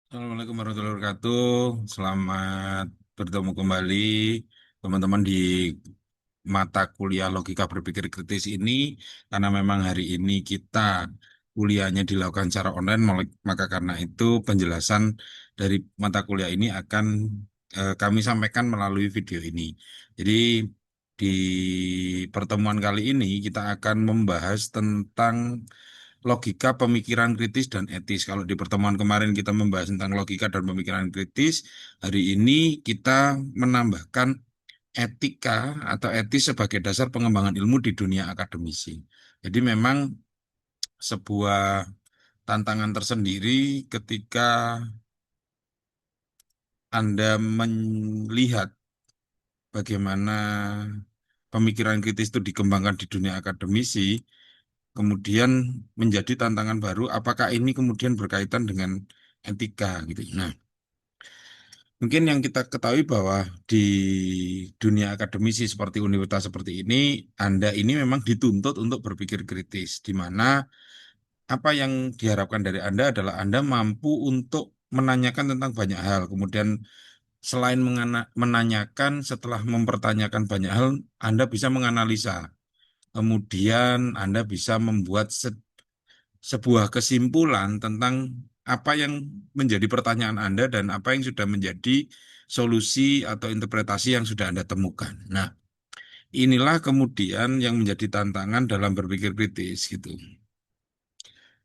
Assalamualaikum warahmatullahi wabarakatuh. Selamat bertemu kembali teman-teman di mata kuliah logika berpikir kritis ini. Karena memang hari ini kita kuliahnya dilakukan secara online, maka karena itu penjelasan dari mata kuliah ini akan kami sampaikan melalui video ini. Jadi di pertemuan kali ini kita akan membahas tentang logika pemikiran kritis dan etis. Kalau di pertemuan kemarin kita membahas tentang logika dan pemikiran kritis, hari ini kita menambahkan etika atau etis sebagai dasar pengembangan ilmu di dunia akademisi. Jadi memang sebuah tantangan tersendiri ketika Anda melihat bagaimana pemikiran kritis itu dikembangkan di dunia akademisi, kemudian menjadi tantangan baru, apakah ini kemudian berkaitan dengan etika gitu. Nah, mungkin yang kita ketahui bahwa di dunia akademisi seperti universitas seperti ini, Anda ini memang dituntut untuk berpikir kritis, di mana apa yang diharapkan dari Anda adalah Anda mampu untuk menanyakan tentang banyak hal, kemudian selain menanyakan, setelah mempertanyakan banyak hal, Anda bisa menganalisa. Kemudian Anda bisa membuat sebuah kesimpulan tentang apa yang menjadi pertanyaan Anda dan apa yang sudah menjadi solusi atau interpretasi yang sudah Anda temukan. Nah, inilah kemudian yang menjadi tantangan dalam berpikir kritis gitu.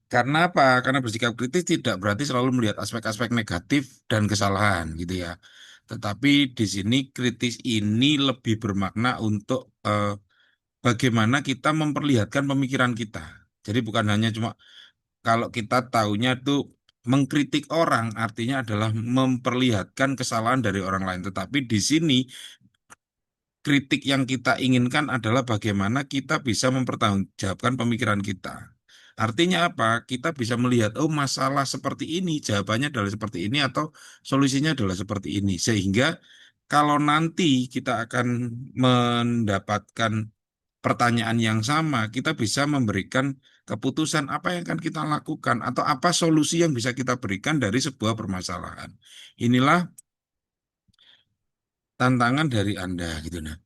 Karena apa? Karena bersikap kritis tidak berarti selalu melihat aspek-aspek negatif dan kesalahan gitu ya. Tetapi di sini kritis ini lebih bermakna untuk bagaimana kita memperlihatkan pemikiran kita. Jadi bukan hanya cuma kalau kita taunya tuh mengkritik orang artinya adalah memperlihatkan kesalahan dari orang lain. Tetapi di sini kritik yang kita inginkan adalah bagaimana kita bisa mempertanggungjawabkan pemikiran kita. Artinya apa? Kita bisa melihat, oh masalah seperti ini, jawabannya adalah seperti ini atau solusinya adalah seperti ini. Sehingga kalau nanti kita akan mendapatkan pertanyaan yang sama, kita bisa memberikan keputusan apa yang akan kita lakukan atau apa solusi yang bisa kita berikan dari sebuah permasalahan. Inilah tantangan dari Anda gitu nah.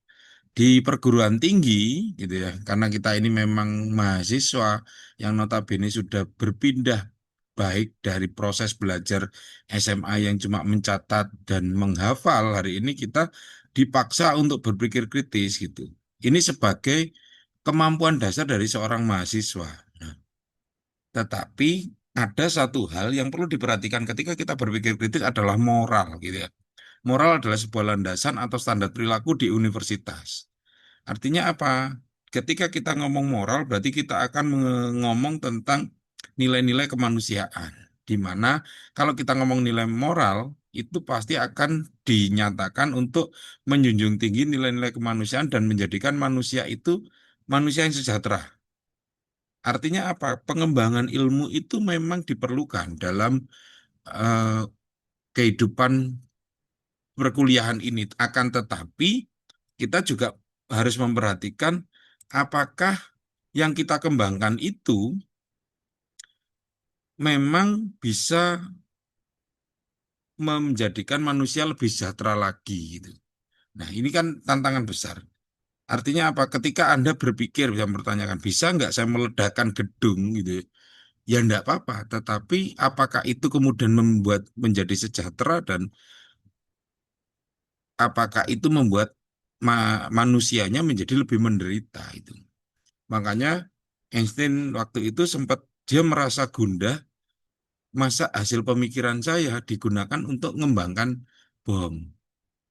Di perguruan tinggi gitu ya, karena kita ini memang mahasiswa yang notabene sudah berpindah baik dari proses belajar SMA yang cuma mencatat dan menghafal, hari ini kita dipaksa untuk berpikir kritis gitu. Ini sebagai kemampuan dasar dari seorang mahasiswa. Nah, tetapi ada satu hal yang perlu diperhatikan ketika kita berpikir kritis adalah moral gitu ya. Moral adalah sebuah landasan atau standar perilaku di universitas. Artinya apa? Ketika kita ngomong moral, berarti kita akan ngomong tentang nilai-nilai kemanusiaan. Di mana kalau kita ngomong nilai moral, itu pasti akan dinyatakan untuk menjunjung tinggi nilai-nilai kemanusiaan dan menjadikan manusia itu manusia yang sejahtera. Artinya apa? Pengembangan ilmu itu memang diperlukan dalam eh, kehidupan perkuliahan ini. Akan tetapi kita juga harus memperhatikan apakah yang kita kembangkan itu memang bisa menjadikan manusia lebih sejahtera lagi gitu. Nah, ini kan tantangan besar. Artinya apa? Ketika Anda berpikir, bisa mempertanyakan, bisa nggak saya meledakkan gedung gitu? Ya enggak apa-apa, tetapi apakah itu kemudian membuat menjadi sejahtera dan apakah itu membuat manusianya menjadi lebih menderita itu. Makanya Einstein waktu itu sempat dia merasa gundah, masa hasil pemikiran saya digunakan untuk mengembangkan bom.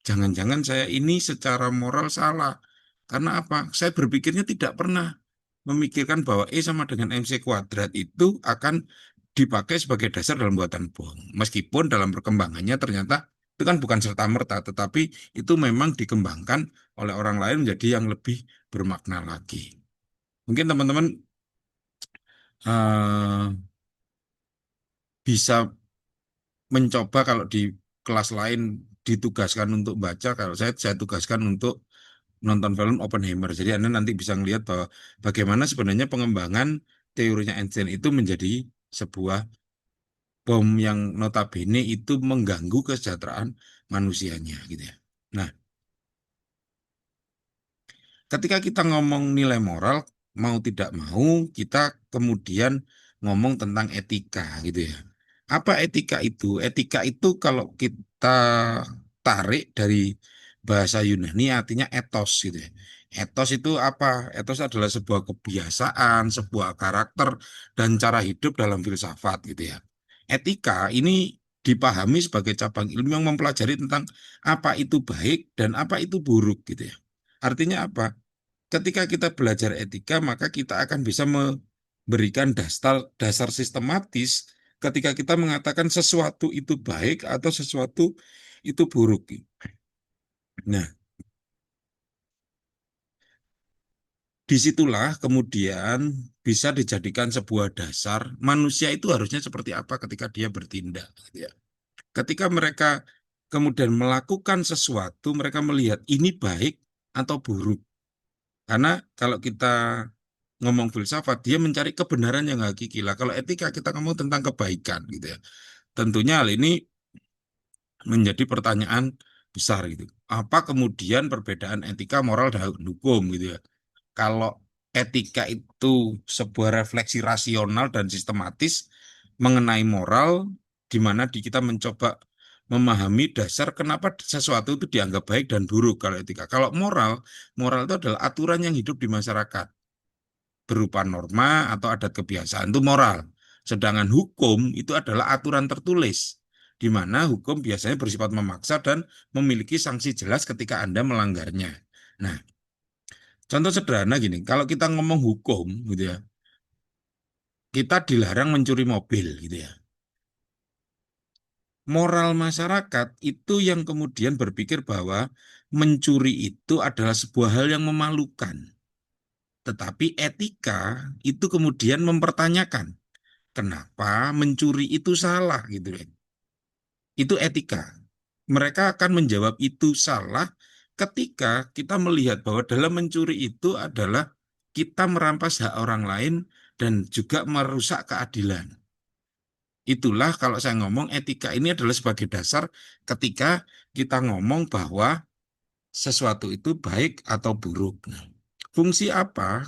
Jangan-jangan saya ini secara moral salah. Karena apa? Saya berpikirnya tidak pernah memikirkan bahwa E sama dengan MC kuadrat itu akan dipakai sebagai dasar dalam buatan bom. Meskipun dalam perkembangannya ternyata itu kan bukan serta-merta, tetapi itu memang dikembangkan oleh orang lain menjadi yang lebih bermakna lagi. Mungkin teman-teman eh, bisa mencoba kalau di kelas lain ditugaskan untuk baca, kalau saya tugaskan untuk nonton film Oppenheimer. Jadi Anda nanti bisa melihat bahwa bagaimana sebenarnya pengembangan teorinya Einstein itu menjadi sebuah bom yang notabene itu mengganggu kesejahteraan manusianya gitu ya. Nah, ketika kita ngomong nilai moral, mau tidak mau kita kemudian ngomong tentang etika gitu ya. Apa etika itu? Etika itu kalau kita tarik dari bahasa Yunani artinya etos gitu ya. Etos itu apa? Etos adalah sebuah kebiasaan, sebuah karakter, dan cara hidup dalam filsafat gitu ya. Etika ini dipahami sebagai cabang ilmu yang mempelajari tentang apa itu baik dan apa itu buruk gitu ya. Artinya apa? Ketika kita belajar etika, maka kita akan bisa memberikan dasar dasar sistematis ketika kita mengatakan sesuatu itu baik atau sesuatu itu buruk. Nah, disitulah kemudian bisa dijadikan sebuah dasar manusia itu harusnya seperti apa ketika dia bertindak, gitu ya. Ketika mereka kemudian melakukan sesuatu, mereka melihat ini baik atau buruk. Karena kalau kita ngomong filsafat, dia mencari kebenaran yang hakiki lah. Kalau etika kita ngomong tentang kebaikan gitu ya. Tentunya hal ini menjadi pertanyaan besar gitu. Apa kemudian perbedaan etika, moral, dan hukum gitu ya? Kalau etika itu sebuah refleksi rasional dan sistematis mengenai moral, di mana kita mencoba memahami dasar kenapa sesuatu itu dianggap baik dan buruk kalau etika. Kalau moral, moral itu adalah aturan yang hidup di masyarakat berupa norma atau adat kebiasaan itu moral. Sedangkan hukum itu adalah aturan tertulis, di mana hukum biasanya bersifat memaksa dan memiliki sanksi jelas ketika Anda melanggarnya. Nah, contoh sederhana gini, kalau kita ngomong hukum gitu ya, kita dilarang mencuri mobil gitu ya. Moral masyarakat itu yang kemudian berpikir bahwa mencuri itu adalah sebuah hal yang memalukan. Tetapi etika itu kemudian mempertanyakan, kenapa mencuri itu salah gitu ya. Itu etika. Mereka akan menjawab itu salah ketika kita melihat bahwa dalam mencuri itu adalah kita merampas hak orang lain dan juga merusak keadilan. Itulah kalau saya ngomong etika ini adalah sebagai dasar ketika kita ngomong bahwa sesuatu itu baik atau buruk. Nah, fungsi apa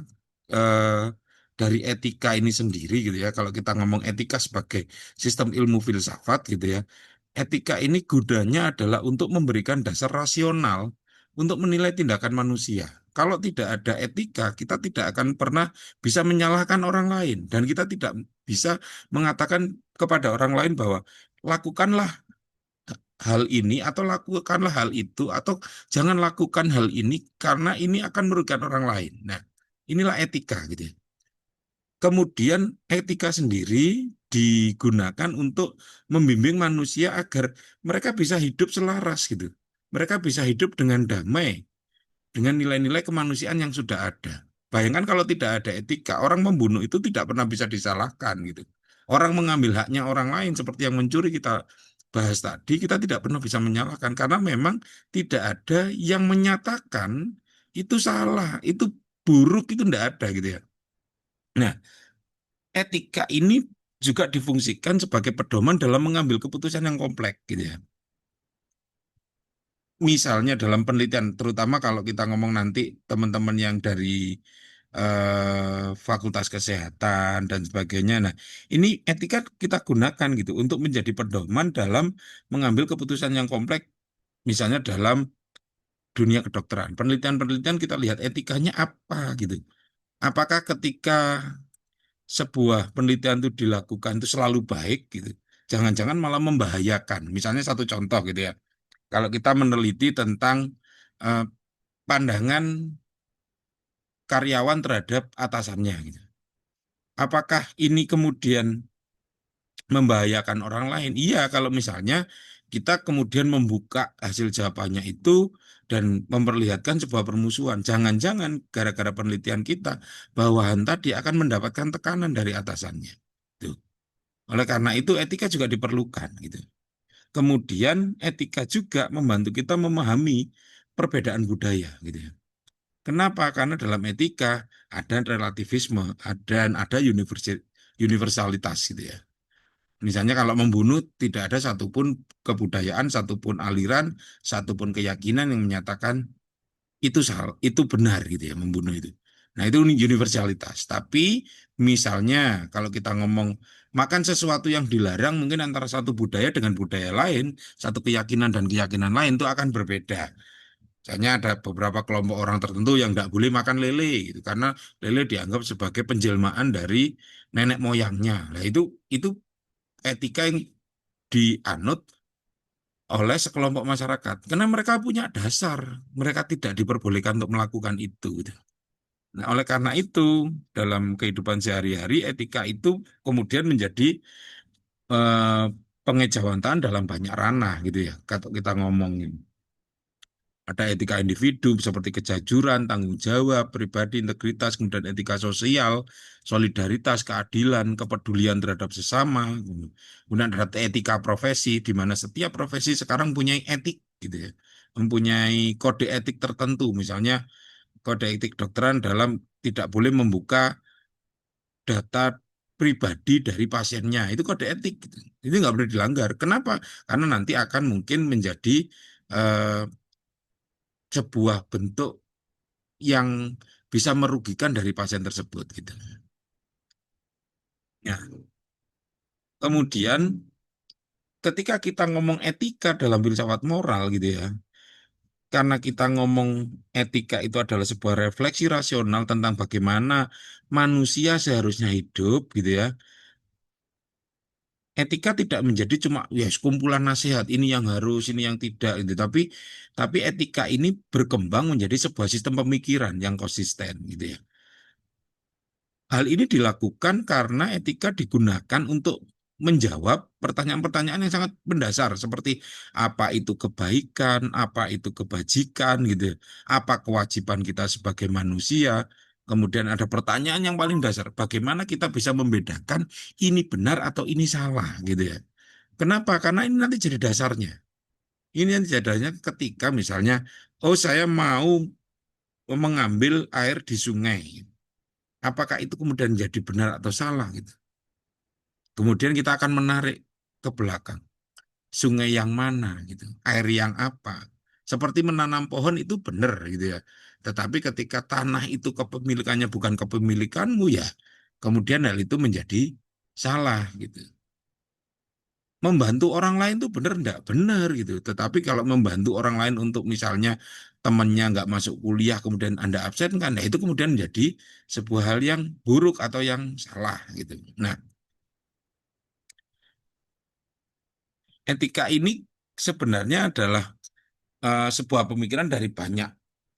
eh, dari etika ini sendiri gitu ya? Kalau kita ngomong etika sebagai sistem ilmu filsafat gitu ya, etika ini gunanya adalah untuk memberikan dasar rasional untuk menilai tindakan manusia. Kalau tidak ada etika, kita tidak akan pernah bisa menyalahkan orang lain dan kita tidak bisa mengatakan kepada orang lain bahwa lakukanlah hal ini atau lakukanlah hal itu atau jangan lakukan hal ini karena ini akan merugikan orang lain. Nah, inilah etika gitu ya. Kemudian etika sendiri digunakan untuk membimbing manusia agar mereka bisa hidup selaras gitu. Mereka bisa hidup dengan damai dengan nilai-nilai kemanusiaan yang sudah ada. Bayangkan kalau tidak ada etika, orang membunuh itu tidak pernah bisa disalahkan gitu. Orang mengambil haknya orang lain seperti yang mencuri kita bahas tadi, kita tidak pernah bisa menyalahkan karena memang tidak ada yang menyatakan itu salah, itu buruk, itu tidak ada gitu ya. Nah, etika ini juga difungsikan sebagai pedoman dalam mengambil keputusan yang kompleks gitu ya. Misalnya dalam penelitian, terutama kalau kita ngomong nanti teman-teman yang dari Fakultas Kesehatan dan sebagainya. Nah, ini etika kita gunakan gitu untuk menjadi pedoman dalam mengambil keputusan yang kompleks, misalnya dalam dunia kedokteran. Penelitian-penelitian kita lihat etikanya apa gitu. Apakah ketika sebuah penelitian itu dilakukan itu selalu baik gitu? Jangan-jangan malah membahayakan. Misalnya satu contoh gitu ya. Kalau kita meneliti tentang eh, pandangan karyawan terhadap atasannya gitu. Apakah ini kemudian membahayakan orang lain? Iya, kalau misalnya kita kemudian membuka hasil jawabannya itu dan memperlihatkan sebuah permusuhan. Jangan-jangan gara-gara penelitian kita, bawahan tadi akan mendapatkan tekanan dari atasannya. Tuh. Oleh karena itu etika juga diperlukan gitu. Kemudian etika juga membantu kita memahami perbedaan budaya gitu ya. Kenapa? Karena dalam etika ada relativisme, ada universalitas gitu ya. Misalnya kalau membunuh tidak ada satupun kebudayaan, satupun aliran, satupun keyakinan yang menyatakan itu salah, itu benar gitu ya membunuh itu. Nah, itu universalitas. Tapi misalnya kalau kita ngomong makan sesuatu yang dilarang mungkin antara satu budaya dengan budaya lain, satu keyakinan dan keyakinan lain itu akan berbeda. Misalnya ada beberapa kelompok orang tertentu yang nggak boleh makan lele gitu karena lele dianggap sebagai penjelmaan dari nenek moyangnya. Nah, itu etika yang dianut oleh sekelompok masyarakat karena mereka punya dasar, mereka tidak diperbolehkan untuk melakukan itu gitu. Nah, oleh karena itu dalam kehidupan sehari-hari etika itu kemudian menjadi eh, pengejawantaan dalam banyak ranah gitu ya. Kalau kita ngomongin ada etika individu seperti kejujuran, tanggung jawab, pribadi, integritas, kemudian etika sosial, solidaritas, keadilan, kepedulian terhadap sesama. Kemudian ada etika profesi, di mana setiap profesi sekarang punya etik gitu ya. Mempunyai kode etik tertentu, misalnya kode etik dokteran dalam tidak boleh membuka data pribadi dari pasiennya. Itu kode etik gitu. Itu nggak boleh dilanggar. Kenapa? Karena nanti akan mungkin menjadi eh, sebuah bentuk yang bisa merugikan dari pasien tersebut gitu. Ya, kemudian ketika kita ngomong etika dalam filsafat moral gitu ya, karena kita ngomong etika itu adalah sebuah refleksi rasional tentang bagaimana manusia seharusnya hidup gitu ya. Etika tidak menjadi cuma ya kumpulan nasihat ini yang harus, ini yang tidak gitu. Tapi etika ini berkembang menjadi sebuah sistem pemikiran yang konsisten gitu ya. Hal ini dilakukan karena etika digunakan untuk menjawab pertanyaan-pertanyaan yang sangat mendasar seperti apa itu kebaikan, apa itu kebajikan gitu, ya. Apa kewajiban kita sebagai manusia. Kemudian ada pertanyaan yang paling dasar, bagaimana kita bisa membedakan ini benar atau ini salah gitu ya. Kenapa? Karena ini nanti jadi dasarnya. Ini nanti jadinya ketika misalnya, oh saya mau mengambil air di sungai. Apakah itu kemudian jadi benar atau salah gitu. Kemudian kita akan menarik ke belakang. Sungai yang mana gitu, air yang apa. Seperti menanam pohon itu benar gitu ya. Tetapi ketika tanah itu kepemilikannya bukan kepemilikanmu ya, kemudian hal itu menjadi salah gitu. Membantu orang lain itu benar enggak? Benar gitu. Tetapi kalau membantu orang lain untuk misalnya temannya nggak masuk kuliah kemudian Anda absen kan, nah itu kemudian menjadi sebuah hal yang buruk atau yang salah gitu. Nah, etika ini sebenarnya adalah sebuah pemikiran dari banyak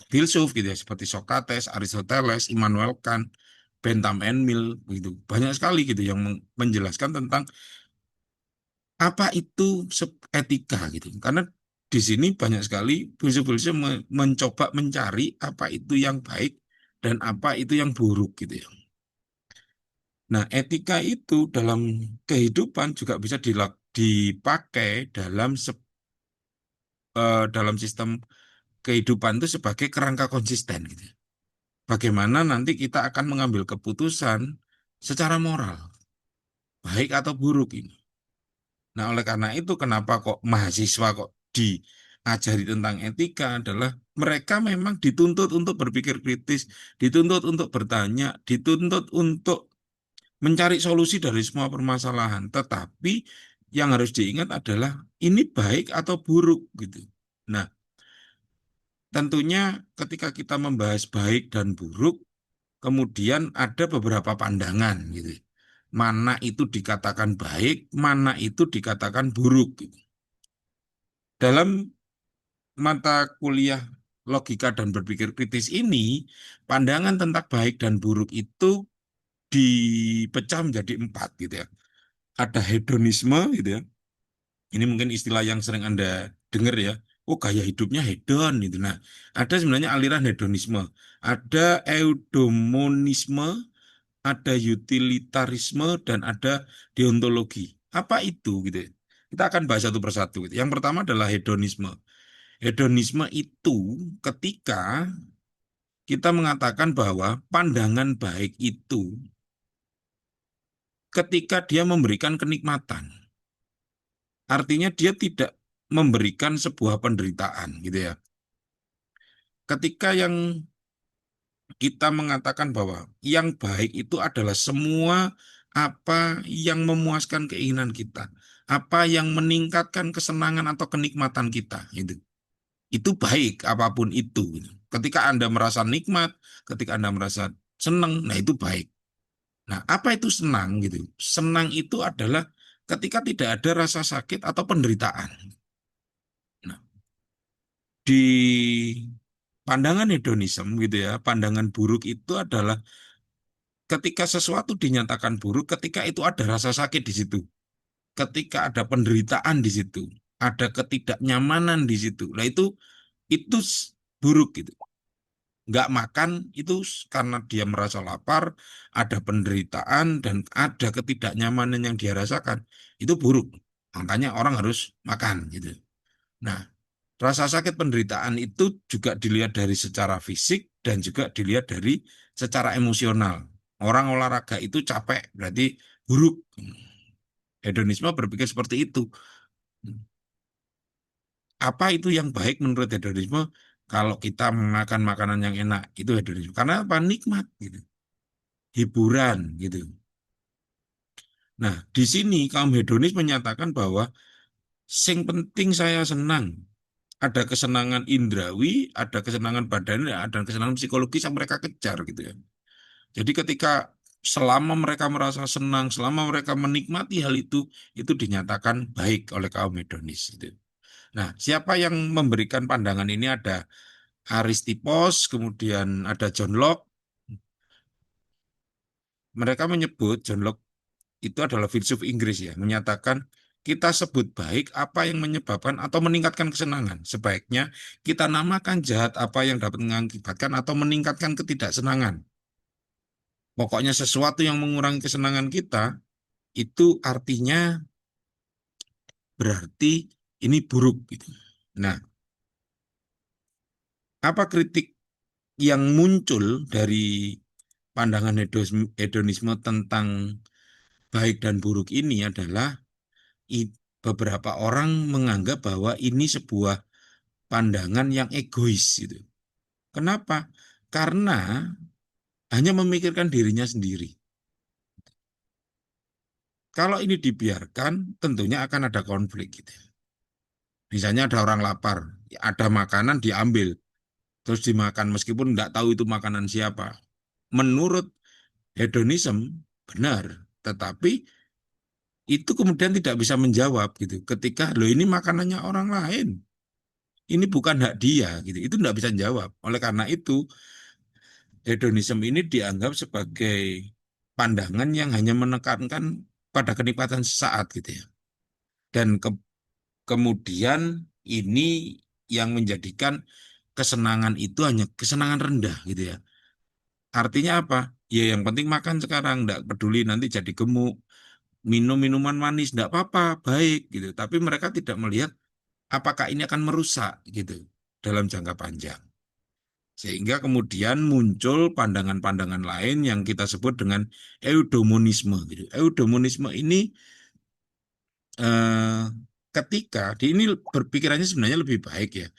filsuf gitu ya, seperti Socrates, Aristoteles, Immanuel Kant, Bentham and Mill gitu. Banyak sekali gitu yang menjelaskan tentang apa itu etika gitu. Karena di sini banyak sekali filsuf-filsuf mencoba mencari apa itu yang baik dan apa itu yang buruk gitu ya. Nah, etika itu dalam kehidupan juga bisa dipakai dalam sistem kehidupan itu sebagai kerangka konsisten gitu. Bagaimana nanti kita akan mengambil keputusan secara moral, baik atau buruk ini. Nah, oleh karena itu kenapa kok mahasiswa kok diajari tentang etika adalah mereka memang dituntut untuk berpikir kritis, dituntut untuk bertanya, dituntut untuk mencari solusi dari semua permasalahan. Tetapi yang harus diingat adalah ini baik atau buruk gitu. Nah, tentunya ketika kita membahas baik dan buruk, kemudian ada beberapa pandangan gitu. Mana itu dikatakan baik, mana itu dikatakan buruk gitu. Dalam mata kuliah logika dan berpikir kritis ini, pandangan tentang baik dan buruk itu dipecah menjadi empat gitu ya. Ada hedonisme gitu ya. Ini mungkin istilah yang sering Anda dengar ya. Oh, gaya hidupnya hedon gitu. Nah, ada sebenarnya aliran hedonisme. Ada eudemonisme, ada utilitarisme, dan ada deontologi. Apa itu gitu ya? Kita akan bahas satu persatu gitu. Yang pertama adalah hedonisme. Hedonisme itu ketika kita mengatakan bahwa pandangan baik itu ketika dia memberikan kenikmatan. Artinya dia tidak memberikan sebuah penderitaan gitu ya. Ketika yang kita mengatakan bahwa yang baik itu adalah semua apa yang memuaskan keinginan kita, apa yang meningkatkan kesenangan atau kenikmatan kita, itu baik apapun itu. Gitu. Ketika Anda merasa nikmat, ketika Anda merasa senang, nah itu baik. Nah, apa itu senang gitu? Senang itu adalah ketika tidak ada rasa sakit atau penderitaan. Nah, di pandangan hedonisme gitu ya, pandangan buruk itu adalah ketika sesuatu dinyatakan buruk, ketika itu ada rasa sakit di situ, ketika ada penderitaan di situ, ada ketidaknyamanan di situ. Nah itu buruk gitu. Nggak makan itu karena dia merasa lapar, ada penderitaan dan ada ketidaknyamanan yang dia rasakan. Itu buruk. Makanya orang harus makan gitu. Nah, rasa sakit penderitaan itu juga dilihat dari secara fisik dan juga dilihat dari secara emosional. Orang olahraga itu capek, berarti buruk. Hedonisme berpikir seperti itu. Apa itu yang baik menurut hedonisme? Kalau kita makan makanan yang enak, itu hedonisme. Karena apa? Nikmat, gitu. Hiburan, gitu. Nah, di sini kaum hedonis menyatakan bahwa sing penting saya senang. Ada kesenangan indrawi, ada kesenangan badan, ada kesenangan psikologis yang mereka kejar gitu ya. Jadi ketika selama mereka merasa senang, selama mereka menikmati hal itu dinyatakan baik oleh kaum hedonis. Gitu. Nah, siapa yang memberikan pandangan ini ada Aristippus, kemudian ada John Locke. Mereka menyebut John Locke itu adalah filsuf Inggris ya, menyatakan kita sebut baik apa yang menyebabkan atau meningkatkan kesenangan. Sebaiknya kita namakan jahat apa yang dapat mengakibatkan atau meningkatkan ketidaksenangan. Pokoknya sesuatu yang mengurangi kesenangan kita itu artinya berarti ini buruk gitu. Nah, apa kritik yang muncul dari pandangan hedonisme tentang baik dan buruk ini adalah beberapa orang menganggap bahwa ini sebuah pandangan yang egois gitu. Kenapa? Karena hanya memikirkan dirinya sendiri. Kalau ini dibiarkan, tentunya akan ada konflik gitu. Misalnya ada orang lapar, ada makanan diambil, terus dimakan meskipun nggak tahu itu makanan siapa. Menurut hedonisme benar, tetapi itu kemudian tidak bisa menjawab gitu. Ketika lo ini makanannya orang lain, ini bukan hak dia gitu. Itu tidak bisa jawab. Oleh karena itu, hedonisme ini dianggap sebagai pandangan yang hanya menekankan pada kenikmatan sesaat gitu ya. Dan kemudian ini yang menjadikan kesenangan itu hanya kesenangan rendah gitu ya. Artinya apa? Ya yang penting makan sekarang, enggak peduli nanti jadi gemuk, minum minuman manis, enggak apa-apa, baik gitu. Tapi mereka tidak melihat apakah ini akan merusak gitu dalam jangka panjang. Sehingga kemudian muncul pandangan-pandangan lain yang kita sebut dengan eudemonisme gitu. Eudemonisme ini eh, ketika ini berpikirannya sebenarnya lebih baik ya.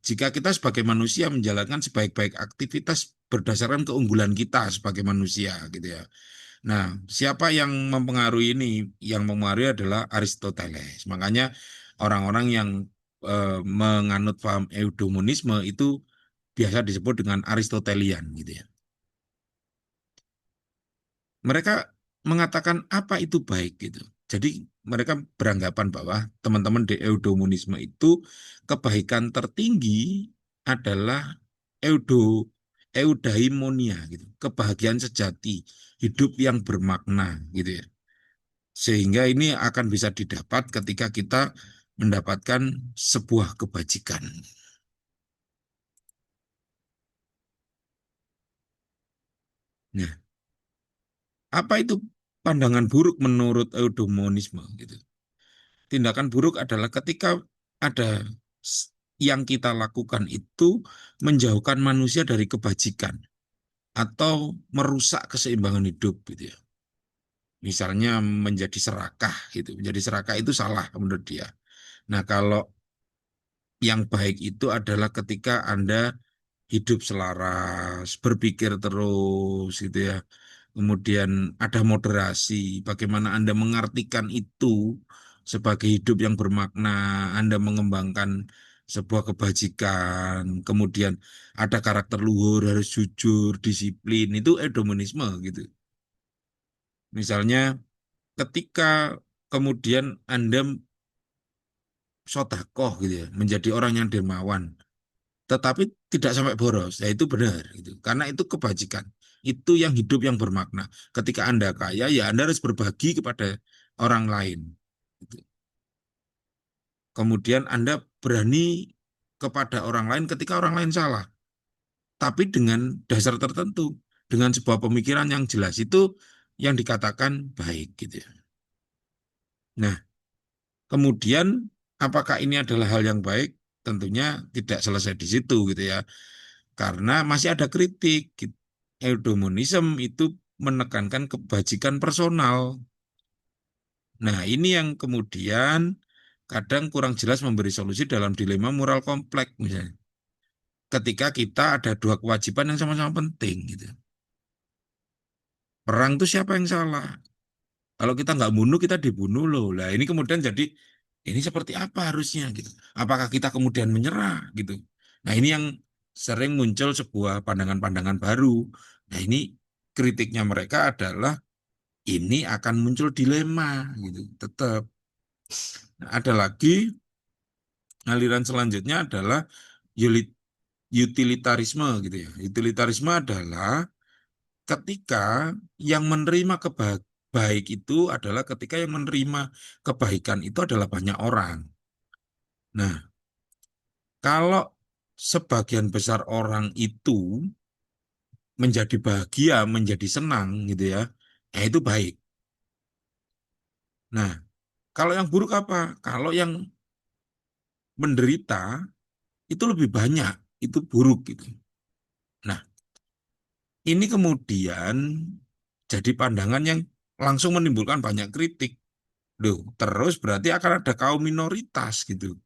Jika kita sebagai manusia menjalankan sebaik-baik aktivitas berdasarkan keunggulan kita sebagai manusia gitu ya. Nah, siapa yang mempengaruhi ini? Yang mempengaruhi adalah Aristoteles. Makanya orang-orang yang menganut paham eudemonisme itu biasa disebut dengan Aristotelian gitu ya. Mereka mengatakan apa itu baik gitu. Jadi mereka beranggapan bahwa teman-teman di eudemonisme itu kebaikan tertinggi adalah eudo eudaimonia gitu, kebahagiaan sejati, hidup yang bermakna gitu ya. Sehingga ini akan bisa didapat ketika kita mendapatkan sebuah kebajikan. Nah, apa itu pandangan buruk menurut eudemonisme gitu? Tindakan buruk adalah ketika ada yang kita lakukan itu menjauhkan manusia dari kebajikan atau merusak keseimbangan hidup gitu ya. Misalnya menjadi serakah gitu. Menjadi serakah itu salah menurut dia. Nah, kalau yang baik itu adalah ketika Anda hidup selaras, berpikir terus gitu ya. Kemudian ada moderasi, bagaimana Anda mengartikan itu sebagai hidup yang bermakna, Anda mengembangkan sebuah kebajikan, kemudian ada karakter luhur, harus jujur, disiplin, itu edomonisme gitu. Misalnya ketika kemudian Anda sodakoh gitu ya, menjadi orang yang dermawan, tetapi tidak sampai boros. Ya itu benar gitu. Karena itu kebajikan. Itu yang hidup yang bermakna. Ketika Anda kaya, ya Anda harus berbagi kepada orang lain. Gitu. Kemudian Anda berani kepada orang lain ketika orang lain salah. Tapi dengan dasar tertentu, dengan sebuah pemikiran yang jelas itu yang dikatakan baik gitu ya. Nah, kemudian apakah ini adalah hal yang baik? Tentunya tidak selesai di situ gitu ya. Karena masih ada kritik. Eudemonisme itu menekankan kebajikan personal. Nah, ini yang kemudian kadang kurang jelas memberi solusi dalam dilema moral kompleks misalnya. Ketika kita ada dua kewajiban yang sama-sama penting gitu. Perang itu siapa yang salah? Kalau kita nggak bunuh, kita dibunuh loh. Lah ini kemudian jadi ini seperti apa harusnya gitu. Apakah kita kemudian menyerah gitu. Nah ini yang sering muncul sebuah pandangan-pandangan baru. Nah ini kritiknya mereka adalah ini akan muncul dilema gitu. Tetap. Nah, ada lagi aliran selanjutnya adalah yulit- utilitarisme gitu ya. Utilitarisme adalah ketika yang menerima baik itu adalah ketika yang menerima kebaikan itu adalah banyak orang. Nah, kalau sebagian besar orang itu menjadi bahagia, menjadi senang gitu ya, itu baik. Nah, kalau yang buruk apa? Kalau yang menderita itu lebih banyak, itu buruk gitu. Nah, ini kemudian jadi pandangan yang langsung menimbulkan banyak kritik. Loh, terus berarti akan ada kaum minoritas gitu.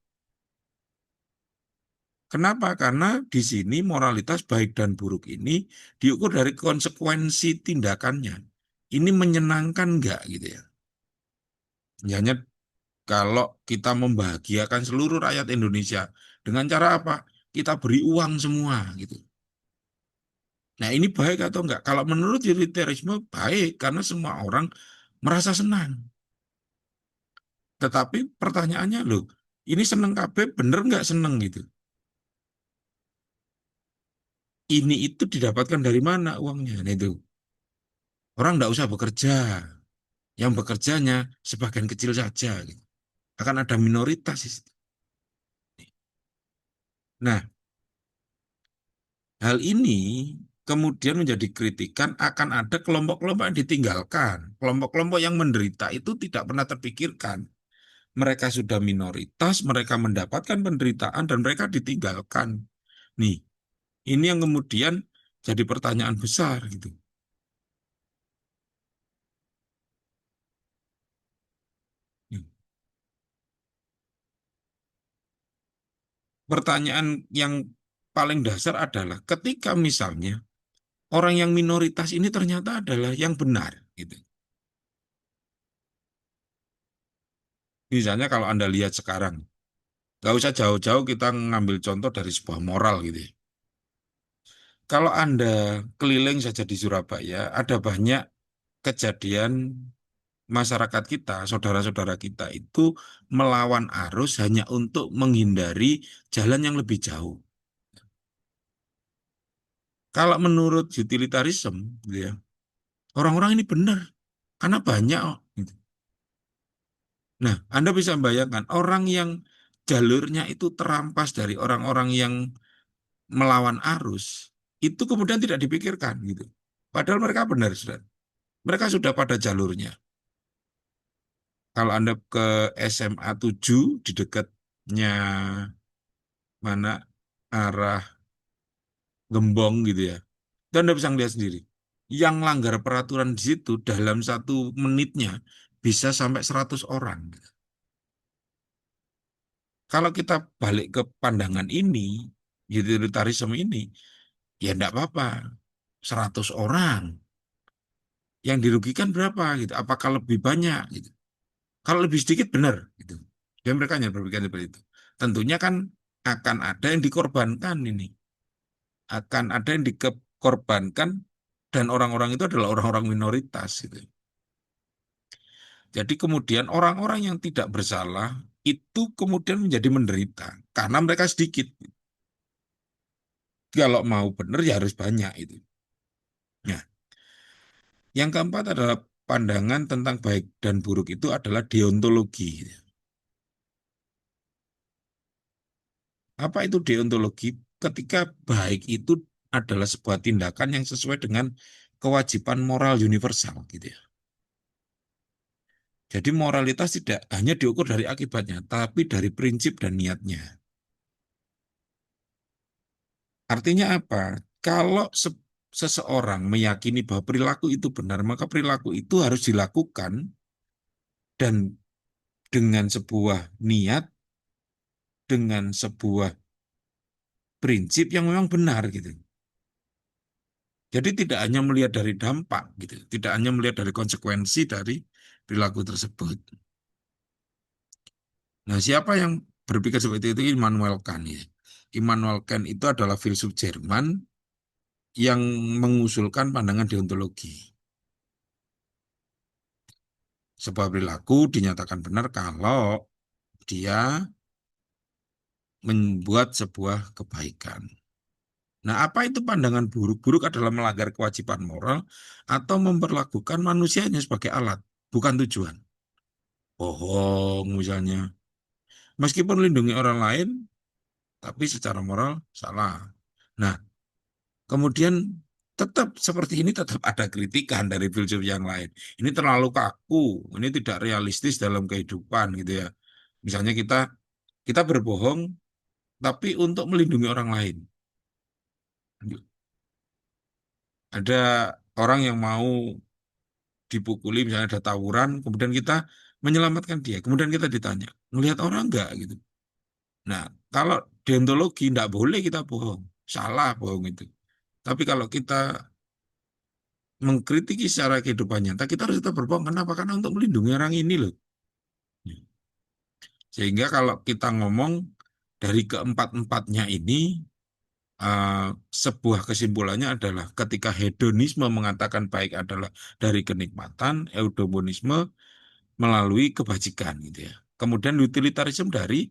Kenapa? Karena di sini moralitas baik dan buruk ini diukur dari konsekuensi tindakannya. Ini menyenangkan nggak gitu ya? Hanya kalau kita membahagiakan seluruh rakyat Indonesia dengan cara apa? Kita beri uang semua gitu. Nah ini baik atau enggak? Kalau menurut utilitarisme baik karena semua orang merasa senang. Tetapi pertanyaannya loh, ini seneng KB bener nggak seneng gitu? Ini itu didapatkan dari mana uangnya? Nah itu orang nggak usah bekerja, yang bekerjanya sebagian kecil saja. Gitu. Akan ada minoritas. Nah, hal ini kemudian menjadi kritikan akan ada kelompok-kelompok yang ditinggalkan. Kelompok-kelompok yang menderita itu tidak pernah terpikirkan. Mereka sudah minoritas, mereka mendapatkan penderitaan, dan mereka ditinggalkan. Nih, ini yang kemudian jadi pertanyaan besar gitu. Nih, pertanyaan yang paling dasar adalah ketika misalnya orang yang minoritas ini ternyata adalah yang benar gitu. Misalnya kalau Anda lihat sekarang, nggak usah jauh-jauh kita ngambil contoh dari sebuah moral gitu ya. Kalau Anda keliling saja di Surabaya, ada banyak kejadian masyarakat kita, saudara-saudara kita itu melawan arus hanya untuk menghindari jalan yang lebih jauh. Kalau menurut utilitarisme, gitu ya, orang-orang ini benar karena banyak. Oh, gitu. Nah, Anda bisa bayangkan orang yang jalurnya itu terampas dari orang-orang yang melawan arus, itu kemudian tidak dipikirkan gitu. Padahal mereka benar sudah. Mereka sudah pada jalurnya. Kalau Anda ke SMA 7 di dekatnya mana arah Gembong gitu ya. Dan Anda bisa ngeliat sendiri. Yang langgar peraturan di situ dalam 1 menitnya bisa sampai 100 orang. Kalau kita balik ke pandangan ini, utilitarisme ini, ya enggak apa-apa. 100 orang. Yang dirugikan berapa gitu? Apakah lebih banyak gitu? Kalau lebih sedikit benar gitu. Dan mereka hanya berpikir seperti itu. Tentunya kan akan ada yang dikorbankan ini. Akan ada yang dikorbankan dan orang-orang itu adalah orang-orang minoritas gitu. Jadi kemudian orang-orang yang tidak bersalah itu kemudian menjadi menderita karena mereka sedikit. Kalau mau benar ya harus banyak itu. Nah, yang keempat adalah pandangan tentang baik dan buruk itu adalah deontologi. Apa itu deontologi? Ketika baik itu adalah sebuah tindakan yang sesuai dengan kewajiban moral universal gitu ya. Jadi moralitas tidak hanya diukur dari akibatnya, tapi dari prinsip dan niatnya. Artinya apa? Kalau seseorang meyakini bahwa perilaku itu benar, maka perilaku itu harus dilakukan dan dengan sebuah niat, dengan sebuah prinsip yang memang benar gitu. Jadi tidak hanya melihat dari dampak gitu, tidak hanya melihat dari konsekuensi dari perilaku tersebut. Nah, siapa yang berpikir seperti itu? Immanuel Kant ya. Immanuel Kant itu adalah filsuf Jerman yang mengusulkan pandangan deontologi. Sebuah perilaku dinyatakan benar kalau dia membuat sebuah kebaikan. Nah, apa itu pandangan buruk? Buruk adalah melanggar kewajiban moral atau memperlakukan manusianya sebagai alat, bukan tujuan. Bohong misalnya. Meskipun melindungi orang lain, tapi secara moral salah. Nah, kemudian tetap seperti ini tetap ada kritikan dari filsuf yang lain. Ini terlalu kaku, ini tidak realistis dalam kehidupan gitu ya. Misalnya kita berbohong tapi untuk melindungi orang lain. Ada orang yang mau dipukuli, misalnya ada tawuran, kemudian kita menyelamatkan dia. Kemudian kita ditanya, ngelihat orang enggak gitu. Nah, kalau deontologi enggak boleh kita bohong. Salah bohong itu. Tapi kalau kita mengkritiki secara kehidupan nyata, kita harus tetap berbohong. Kenapa? Karena untuk melindungi orang ini loh. Sehingga kalau kita ngomong dari keempat-empatnya ini, eh, sebuah kesimpulannya adalah ketika hedonisme mengatakan baik adalah dari kenikmatan, eudemonisme melalui kebajikan gitu ya. Kemudian utilitarisme dari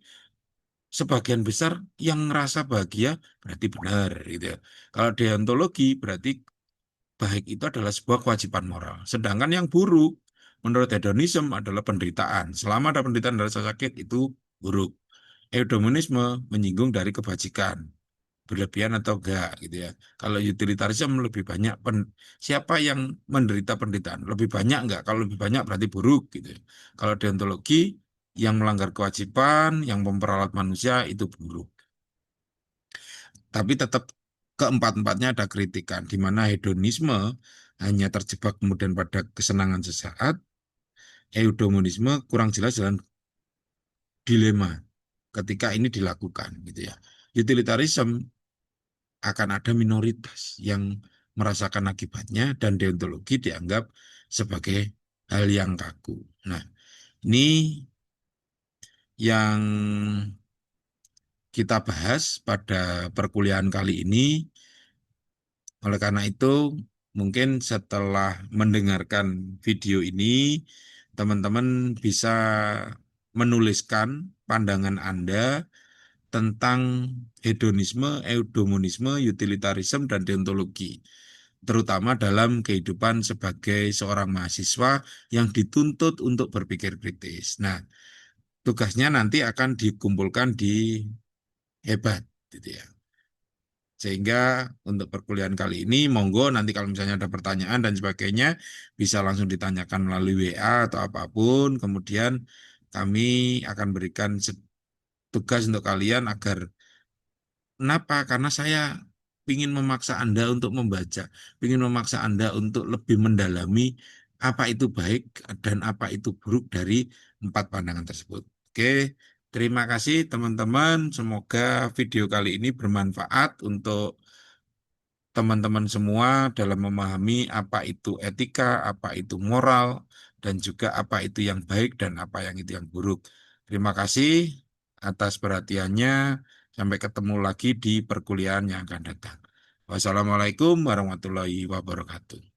sebagian besar yang ngerasa bahagia berarti benar gitu ya. Kalau deontologi berarti baik itu adalah sebuah kewajiban moral. Sedangkan yang buruk menurut hedonisme adalah penderitaan. Selama ada penderitaan dan rasa sakit itu buruk. Eudemonisme menyinggung dari kebajikan, berlebihan atau enggak gitu ya. Kalau utilitarisme lebih banyak siapa yang menderita penderitaan, lebih banyak enggak? Kalau lebih banyak berarti buruk gitu ya. Kalau deontologi yang melanggar kewajiban, yang memperalat manusia itu buruk. Tapi tetap keempat-empatnya ada kritikan, di mana hedonisme hanya terjebak kemudian pada kesenangan sesaat, eudemonisme kurang jelas dalam dilema ketika ini dilakukan gitu ya. Utilitarisme akan ada minoritas yang merasakan akibatnya dan deontologi dianggap sebagai hal yang kaku. Nah, ini yang kita bahas pada perkuliahan kali ini. Oleh karena itu, mungkin setelah mendengarkan video ini, teman-teman bisa menuliskan pandangan Anda tentang hedonisme, eudemonisme, utilitarisme, dan deontologi, terutama dalam kehidupan sebagai seorang mahasiswa yang dituntut untuk berpikir kritis. Nah, tugasnya nanti akan dikumpulkan di hebat, gitu ya. Sehingga untuk perkuliahan kali ini, monggo nanti kalau misalnya ada pertanyaan dan sebagainya, bisa langsung ditanyakan melalui WA atau apapun. Kemudian kami akan berikan tugas untuk kalian agar kenapa? Karena saya ingin memaksa Anda untuk membaca, ingin memaksa Anda untuk lebih mendalami apa itu baik dan apa itu buruk dari empat pandangan tersebut. Oke, terima kasih teman-teman. Semoga video kali ini bermanfaat untuk teman-teman semua dalam memahami apa itu etika, apa itu moral, dan juga apa itu yang baik dan apa yang itu yang buruk. Terima kasih atas perhatiannya. Sampai ketemu lagi di perkuliahan yang akan datang. Wassalamualaikum warahmatullahi wabarakatuh.